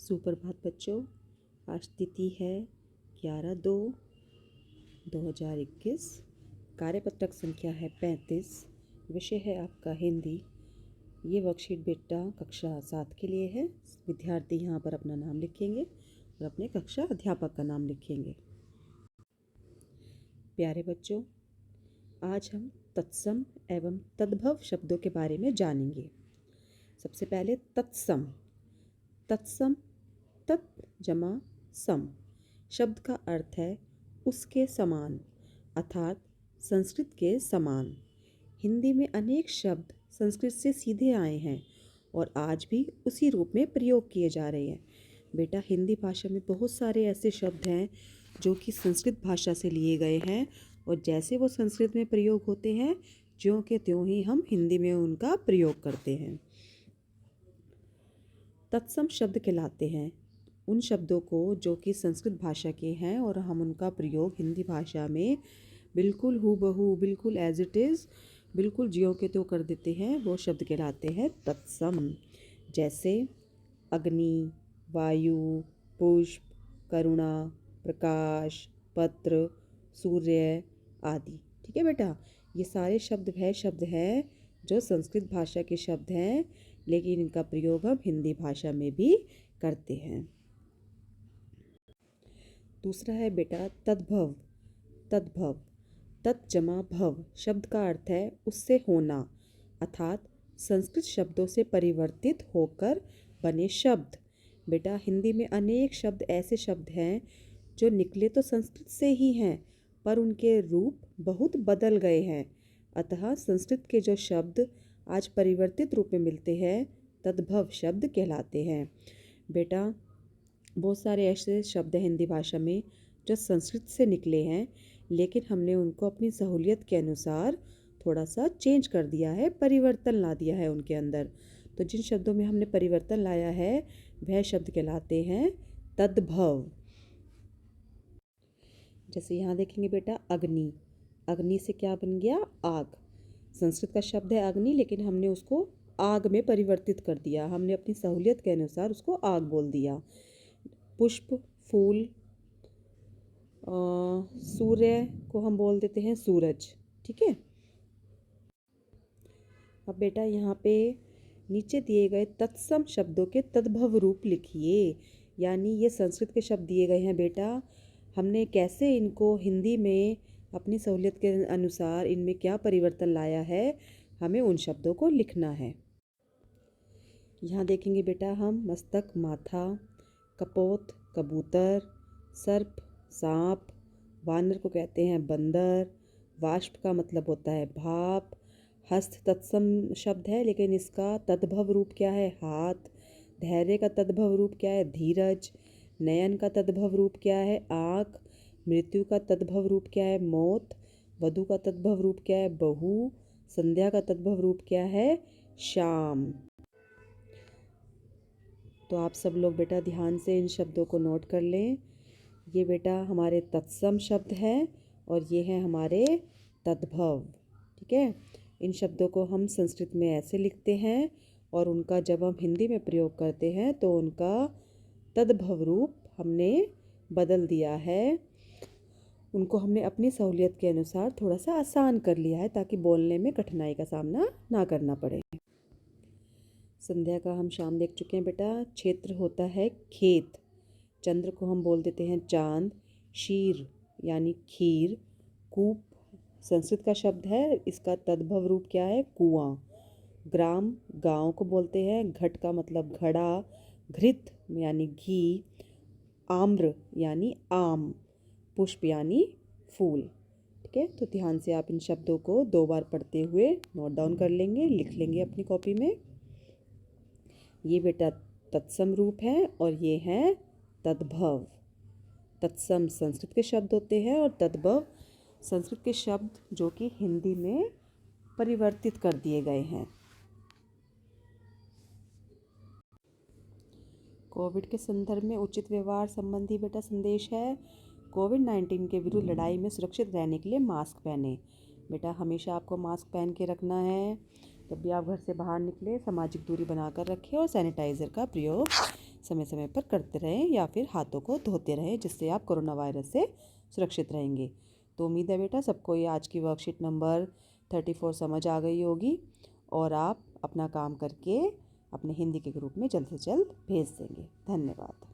सुप्रभात बच्चों। आज तिथि है 11/2/2021। कार्यपत्रक संख्या है 35। विषय है आपका हिंदी। ये वर्कशीट बेटा कक्षा 7 के लिए है। विद्यार्थी यहाँ पर अपना नाम लिखेंगे और अपने कक्षा अध्यापक का नाम लिखेंगे। प्यारे बच्चों, आज हम तत्सम एवं तद्भव शब्दों के बारे में जानेंगे। सबसे पहले तत्सम। तत्सम तत् जमा सम शब्द का अर्थ है उसके समान, अर्थात संस्कृत के समान। हिंदी में अनेक शब्द संस्कृत से सीधे आए हैं और आज भी उसी रूप में प्रयोग किए जा रहे हैं। बेटा, हिंदी भाषा में बहुत सारे ऐसे शब्द हैं जो कि संस्कृत भाषा से लिए गए हैं और जैसे वो संस्कृत में प्रयोग होते हैं ज्यों के त्यों ही हम हिंदी में उनका प्रयोग करते हैं। तत्सम शब्द कहलाते हैं उन शब्दों को जो कि संस्कृत भाषा के हैं और हम उनका प्रयोग हिंदी भाषा में बिल्कुल हूबहू, बिल्कुल एज इट इज़, बिल्कुल ज्यों के त्यों कर देते हैं। वो शब्द कहलाते हैं तत्सम। जैसे अग्नि, वायु, पुष्प, करुणा, प्रकाश, पत्र, सूर्य आदि। ठीक है बेटा, ये सारे शब्द वह शब्द हैं जो संस्कृत भाषा के शब्द हैं, लेकिन इनका प्रयोग हम हिंदी भाषा में भी करते हैं। दूसरा है बेटा तद्भव। तद्भव तत् जमा भव शब्द का अर्थ है उससे होना, अर्थात संस्कृत शब्दों से परिवर्तित होकर बने शब्द। बेटा, हिंदी में अनेक शब्द ऐसे शब्द हैं जो निकले तो संस्कृत से ही हैं पर उनके रूप बहुत बदल गए हैं। अतः संस्कृत के जो शब्द आज परिवर्तित रूप में मिलते हैं तद्भव शब्द कहलाते हैं। बेटा, बहुत सारे ऐसे शब्द हैं हिंदी भाषा में जो संस्कृत से निकले हैं, लेकिन हमने उनको अपनी सहूलियत के अनुसार थोड़ा सा चेंज कर दिया है, परिवर्तन ला दिया है उनके अंदर। तो जिन शब्दों में हमने परिवर्तन लाया है वह शब्द कहलाते हैं तद्भव। जैसे यहाँ देखेंगे बेटा, अग्नि। अग्नि से क्या बन गया? आग। संस्कृत का शब्द है अग्नि, लेकिन हमने उसको आग में परिवर्तित कर दिया। हमने अपनी सहूलियत के अनुसार उसको आग बोल दिया। पुष्प, फूल, सूर्य को हम बोल देते हैं सूरज। ठीक है। अब बेटा यहाँ पे नीचे दिए गए तत्सम शब्दों के तद्भव रूप लिखिए। यानी ये संस्कृत के शब्द दिए गए हैं बेटा, हमने कैसे इनको हिंदी में अपनी सहूलियत के अनुसार इनमें क्या परिवर्तन लाया है, हमें उन शब्दों को लिखना है। यहाँ देखेंगे बेटा हम मस्तक माथा, कपोत कबूतर, सर्प सांप, वानर को कहते हैं बंदर, वाष्प का मतलब होता है भाप, हस्त तत्सम शब्द है लेकिन इसका तद्भव रूप क्या है? हाथ। धैर्य का तद्भव रूप क्या है? धीरज। नयन का तद्भव रूप क्या है? आँख। मृत्यु का तद्भव रूप क्या है? मौत। वधु का तद्भव रूप क्या है? बहू। संध्या का तद्भव रूप क्या है? शाम। तो आप सब लोग बेटा ध्यान से इन शब्दों को नोट कर लें। ये बेटा हमारे तत्सम शब्द हैं और ये हैं हमारे तद्भव। ठीक है। इन शब्दों को हम संस्कृत में ऐसे लिखते हैं और उनका जब हम हिंदी में प्रयोग करते हैं तो उनका तद्भव रूप हमने बदल दिया है। उनको हमने अपनी सहूलियत के अनुसार थोड़ा सा आसान कर लिया है ताकि बोलने में कठिनाई का सामना ना करना पड़े। संध्या का हम शाम देख चुके हैं बेटा। क्षेत्र होता है खेत। चंद्र को हम बोल देते हैं चांद। शीर यानी खीर। कूप संस्कृत का शब्द है, इसका तद्भव रूप क्या है? कुआं। ग्राम गांव को बोलते हैं। घट का मतलब घड़ा। घृत यानी घी। आम्र यानी आम। पुष्प यानी फूल। ठीक है। तो ध्यान से आप इन शब्दों को 2 बार पढ़ते हुए नोट डाउन कर लेंगे, लिख लेंगे अपनी कॉपी में। ये बेटा तत्सम रूप है और ये हैं तद्भव। तत्सम संस्कृत के शब्द होते हैं और तद्भव संस्कृत के शब्द जो कि हिंदी में परिवर्तित कर दिए गए हैं। कोविड के संदर्भ में उचित व्यवहार संबंधी बेटा संदेश है। कोविड-19 के विरुद्ध लड़ाई में सुरक्षित रहने के लिए मास्क पहने। बेटा हमेशा आपको मास्क पहन के रखना है। जब भी आप घर से बाहर निकले सामाजिक दूरी बनाकर रखें और सैनिटाइज़र का प्रयोग समय समय पर करते रहें या फिर हाथों को धोते रहें, जिससे आप कोरोना वायरस से सुरक्षित रहेंगे। तो उम्मीद है बेटा सबको ये आज की वर्कशीट नंबर 34 समझ आ गई होगी और आप अपना काम करके अपने हिंदी के ग्रुप में जल्द से जल्द भेज देंगे। धन्यवाद।